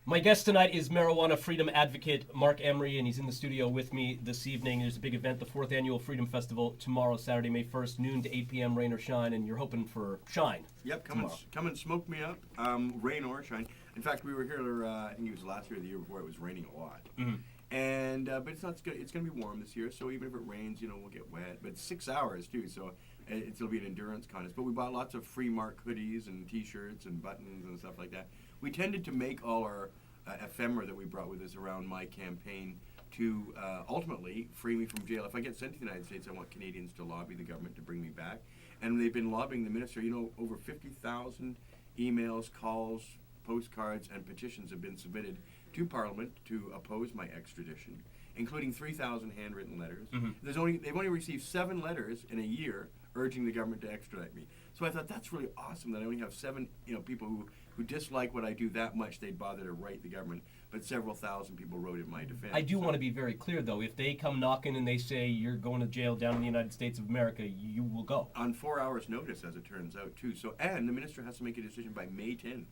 My guest tonight is marijuana freedom advocate Marc Emery, and he's in the studio with me this evening. There's a big event, the 4th Annual Freedom Festival, tomorrow, Saturday, May 1st, noon to 8 p.m., rain or shine, and you're hoping for shine. Yep, come and smoke me up, rain or shine. In fact, we were here, I think it was last year or the year before, it was raining a lot. Mm-hmm. And but it's not good. It's going to be warm this year, so even if it rains, we'll get wet. But it's 6 hours too, so it'll be an endurance contest. But we bought lots of free Marc hoodies and T-shirts and buttons and stuff like that. We tended to make all our ephemera that we brought with us around my campaign to ultimately free me from jail. If I get sent to the United States, I want Canadians to lobby the government to bring me back. And they've been lobbying the minister. Over 50,000 emails, calls, postcards, and petitions have been submitted to Parliament to oppose my extradition, including 3,000 handwritten letters. Mm-hmm. They've only received 7 letters in a year urging the government to extradite me. So I thought that's really awesome that I only have 7 people who dislike what I do that much they'd bother to write the government, but several thousand people wrote in my defense. I do want to be very clear, though. If they come knocking and they say you're going to jail down in the United States of America, you will go. On 4 hours' notice, as it turns out, too. And the minister has to make a decision by May 10th.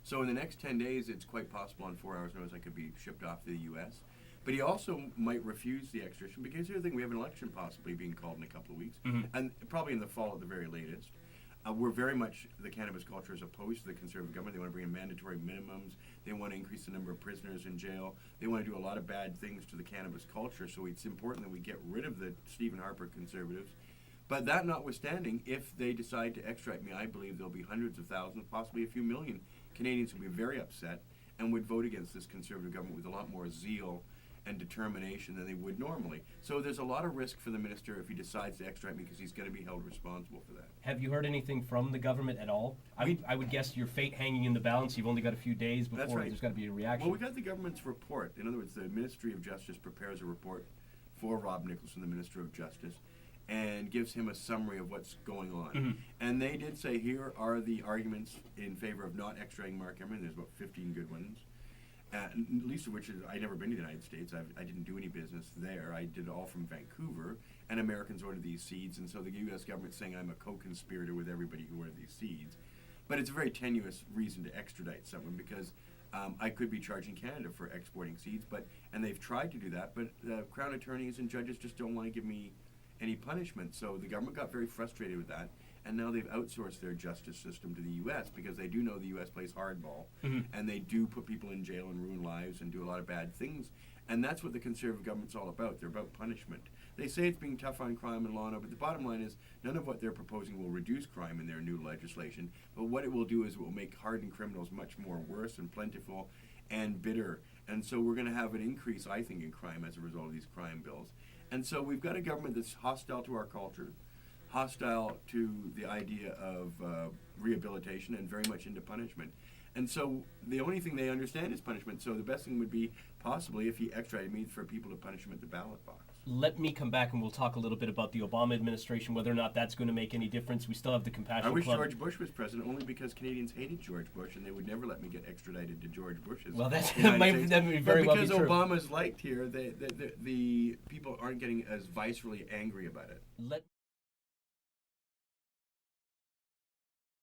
So in the next 10 days, it's quite possible on 4 hours' notice I could be shipped off to the U.S. But he also might refuse the extradition because here's the thing, we have an election possibly being called in a couple of weeks, and probably in the fall at the very latest. We're very much, the cannabis culture is opposed to the Conservative government. They want to bring in mandatory minimums. They want to increase the number of prisoners in jail. They want to do a lot of bad things to the cannabis culture, so it's important that we get rid of the Stephen Harper Conservatives. But that notwithstanding, if they decide to extradite me, I believe there'll be hundreds of thousands, possibly a few million Canadians who will be very upset and would vote against this Conservative government with a lot more zeal and determination than they would normally. So there's a lot of risk for the minister if he decides to extradite me because he's going to be held responsible for that. Have you heard anything from the government at all? I would guess your fate hanging in the balance. You've only got a few days before there's got to be a reaction. Well, we got the government's report. In other words, the Ministry of Justice prepares a report for Rob Nicholson, the Minister of Justice, and gives him a summary of what's going on. Mm-hmm. And they did say, here are the arguments in favor of not extraditing Marc Emery. There's about 15 good ones. Least of which is I'd never been to the United States. I didn't do any business there. I did it all from Vancouver, and Americans ordered these seeds, and so the U.S. government's saying I'm a co-conspirator with everybody who ordered these seeds. But it's a very tenuous reason to extradite someone because I could be charging Canada for exporting seeds, and they've tried to do that, but Crown attorneys and judges just don't want to give me any punishment. So the government got very frustrated with that, and now they've outsourced their justice system to the U.S. because they do know the U.S. plays hardball, and they do put people in jail and ruin lives and do a lot of bad things. And that's what the Conservative government's all about. They're about punishment. They say it's being tough on crime and law and order, but the bottom line is none of what they're proposing will reduce crime in their new legislation, but what it will do is it will make hardened criminals much more worse and plentiful and bitter. And so we're going to have an increase, I think, in crime as a result of these crime bills. And so we've got a government that's hostile to our culture, hostile to the idea of rehabilitation, and very much into punishment. And so the only thing they understand is punishment. So the best thing would be possibly if he extradited me for people to punish him at the ballot box. Let me come back and we'll talk a little bit about the Obama administration, whether or not that's going to make any difference. We still have the Compassion I wish Club. George Bush was president only because Canadians hated George Bush and they would never let me get extradited to George Bush's. Well, that might very well be true. Because Obama's liked here, the people aren't getting as viscerally angry about it.